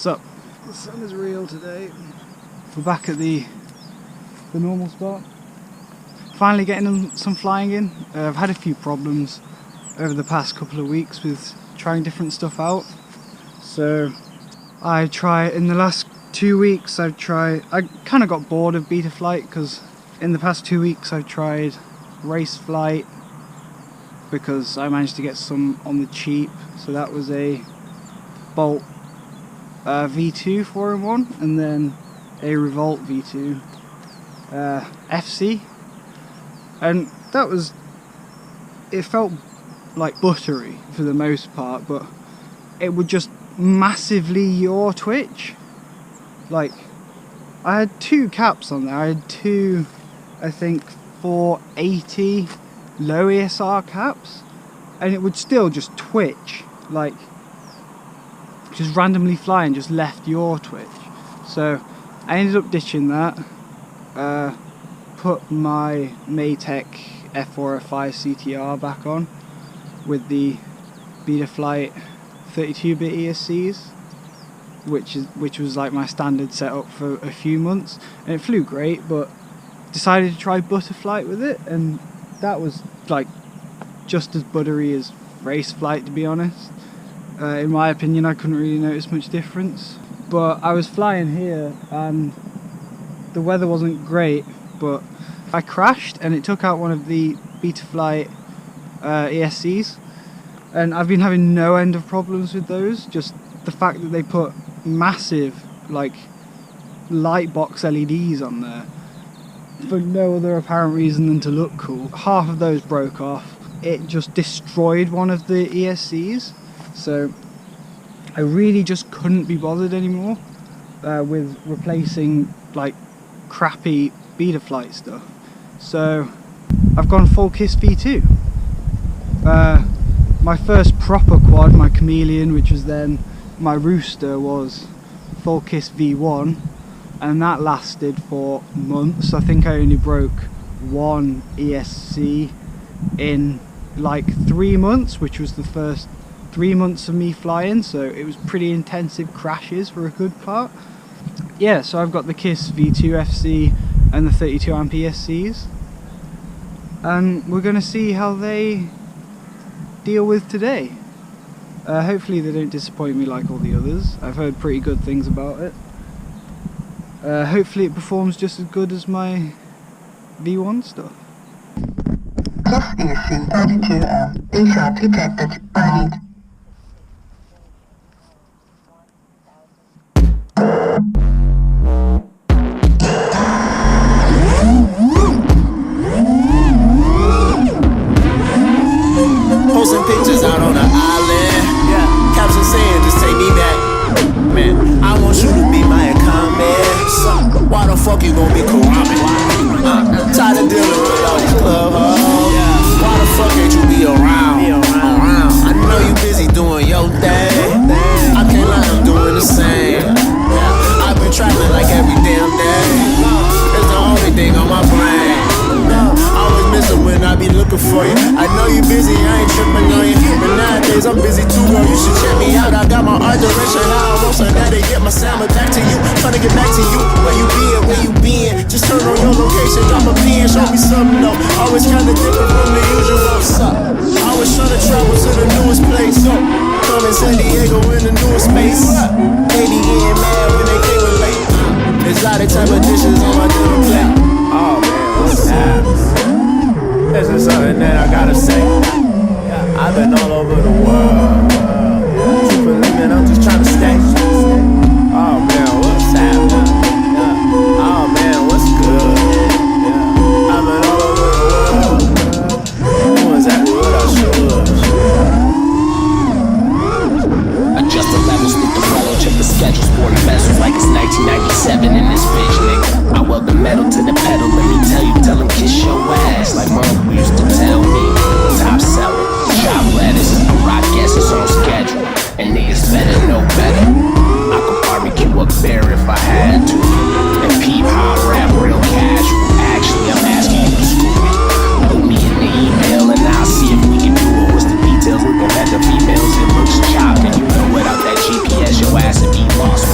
What's up? The sun is real today. We're back at the normal spot. Finally getting some flying in. I've had a few problems over the past couple of weeks with trying different stuff out. So in the last 2 weeks I kind of got bored of beta flight, because in the past 2 weeks I've tried race flight because I managed to get some on the cheap. So that was a Bolt V2 4-in-1 and then a Revolt V2 FC, and it felt like buttery for the most part, but it would just massively yaw twitch. Like, I had 2 caps on there. I had 2, I think, 480 low ESR caps, and it would still just twitch, like just randomly fly and just left yaw twitch. So I ended up ditching that, put my Maytech F405 CTR back on with the Betaflight 32-bit ESCs, which was like my standard setup for a few months, and it flew great, but decided to try butterflight with it, and that was like just as buttery as race flight, to be honest. In my opinion, I couldn't really notice much difference, but I was flying here and the weather wasn't great, but I crashed and it took out one of the Betaflight ESCs, and I've been having no end of problems with those. Just the fact that they put massive like light box LEDs on there for no other apparent reason than to look cool. Half of those broke off. It just destroyed one of the ESCs. So I really just couldn't be bothered anymore with replacing like crappy Betaflight stuff. So I've gone full KISS V2. My first proper quad, my Chameleon, which was then my Rooster, was full KISS V1, and that lasted for months. I think I only broke 1 ESC in like 3 months, which was the first 3 months of me flying, so it was pretty intensive crashes for a good part. Yeah, so I've got the KISS V2 FC and the 32 amp ESCs, and we're going to see how they deal with today. Hopefully they don't disappoint me like all the others. I've heard pretty good things about it. Hopefully it performs just as good as my V1 stuff. KISS ESC 32 amp, ASAP detected, I need. Posting pictures out on the island. Yeah. Caption saying, just take me back. Man, I want you to be my comment. Why the fuck you gon' be cool? Tired of dealing with all these clubhouse. Why the fuck can't you be around? I know you busy doing your thing. I can't lie, I'm doing the same. I've been traveling like every damn day. It's the only thing on my brain. Always missing when I be looking for you. I know you busy, I ain't tripping on you. But nowadays I'm busy too, girl, you should check me out. I got my art direction, how I want so that they get my sound back to you. Trying to get back to you, where you been, Just turn on your location, drop a pin, show me something though. Always kinda different from the usual. What's up? Always trying to travel to the newest place. So come in San Diego in the newest space. Baby getting mad when they came in late. Exotic type of dishes on my dinner plate. Oh man, what's that? This is something that I gotta say. I've been all over the world. You believe it, I'm just trying to stay. Oh man, what's happening? Oh man, what's good? I've been all over the world. Doing exactly what I should. Adjust the levels with the fellow, check the schedule, sporting vessels like it's 1997 in this bitch, nigga. I weld the metal to the pedal, let me tell them kiss your ass, like mom used to tell me. Top seller, job lettuce, I rock guesses on schedule, and niggas better know better. I could barbecue up there if I had to, and peep hop rap real casual. Actually, I'm asking you to screw it. Put me in the email and I'll see if we can do it. What's the details? Looking at the females, it looks chopped, and you know without that GPS, your ass would be lost.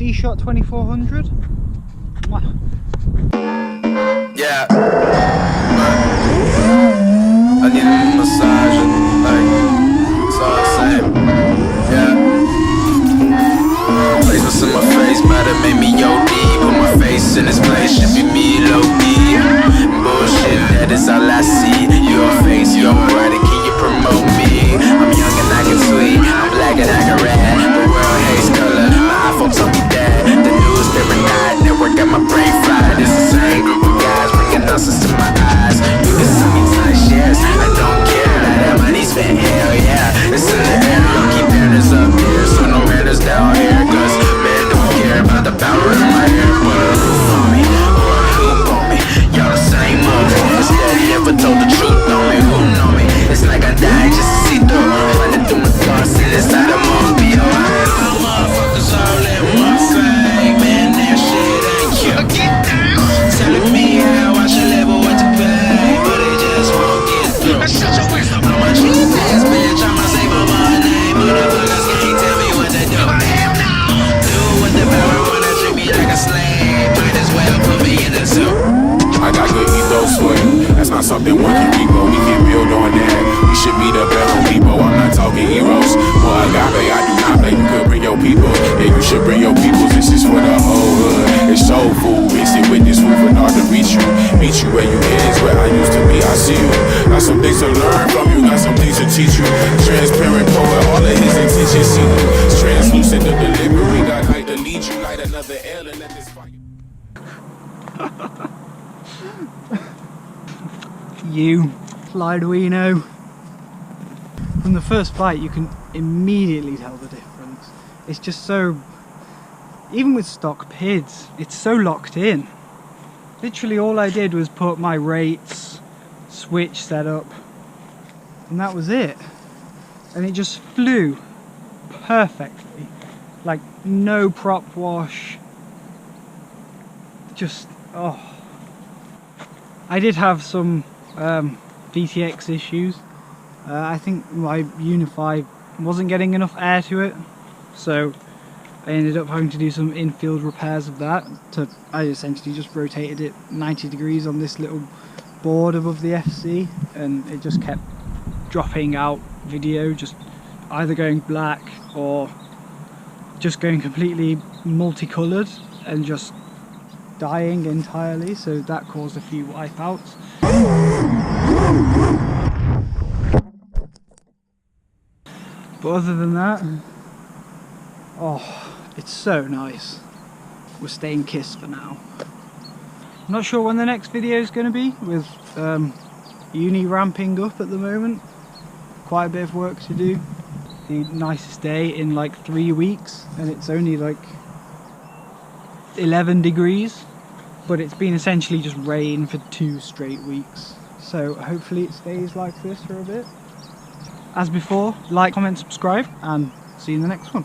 D-Shot 2400. Yeah, I need a massage, like, it's all the same. Yeah, placements in my face might have made me OD. Put my face in this place, should be me low-key. Bullshit, that is all I see. Your face, your body, can you promote me? I'm young and I can sweet, I'm black and I can rap. The world hates color, my iPhone told me that. The newspaper night, network got my brain fried. It's the same group of guys bringing nonsense to my eyes. You can see me touch, yes, I don't care. Now that money's spent, hell yeah. It's in the air, don't keep banners up here, so no banners down here. Cause men don't care about the power in my hair. Put a roof on me, or a hoop on me. Y'all the same motherfuckers that never told the truth on me. Who know me? It's like I died just to see through. Running through my thoughts and inside of mobile. All motherfuckers all in one thing. Man, that shit ain't cute. Get down. Telling me how I should live or what to pay, but they just won't get through. I'm a cheap ass bitch, I'ma say my money. Motherfuckers can't tell me what to do. Do what the power wanna treat me like a slave. Might as well put me in the zoo. I got good ethos for you. That's not something one can repo. We can build on that. We should meet up at Home Depot. I'm not talking heroes. Boy, agape, I do not play. You could bring your people. Yeah, you should bring your people. This is for the whole hood. It's soul food. Mix it with this food for hard to reach you. Meet you where you is, where I used to be. I see you. Got some things to learn from you. Got some things to teach you. Transparent poet, all of his intentions see you. Translucent the delivery. Got light to lead you. Light another L and let this fire. You, Flyduino. From the first bite you can immediately tell the difference. It's just so, even with stock PIDs, it's so locked in. Literally all I did was put my rates, switch setup, and that was it. And it just flew perfectly. Like no prop wash. Just, oh. I did have some VTX issues. I think my Unify wasn't getting enough air to it, so I ended up having to do some in-field repairs of that. I essentially just rotated it 90 degrees on this little board above the FC, and it just kept dropping out video, just either going black or just going completely multicolored and just dying entirely, so that caused a few wipeouts. But other than that, oh, it's so nice. We're staying kissed for now. I'm not sure when the next video is going to be, with uni ramping up at the moment. Quite a bit of work to do. The nicest day in like 3 weeks, and it's only like 11 degrees, but it's been essentially just rain for 2 straight weeks, so hopefully it stays like this for a bit. As before, like, comment, subscribe, and see you in the next one.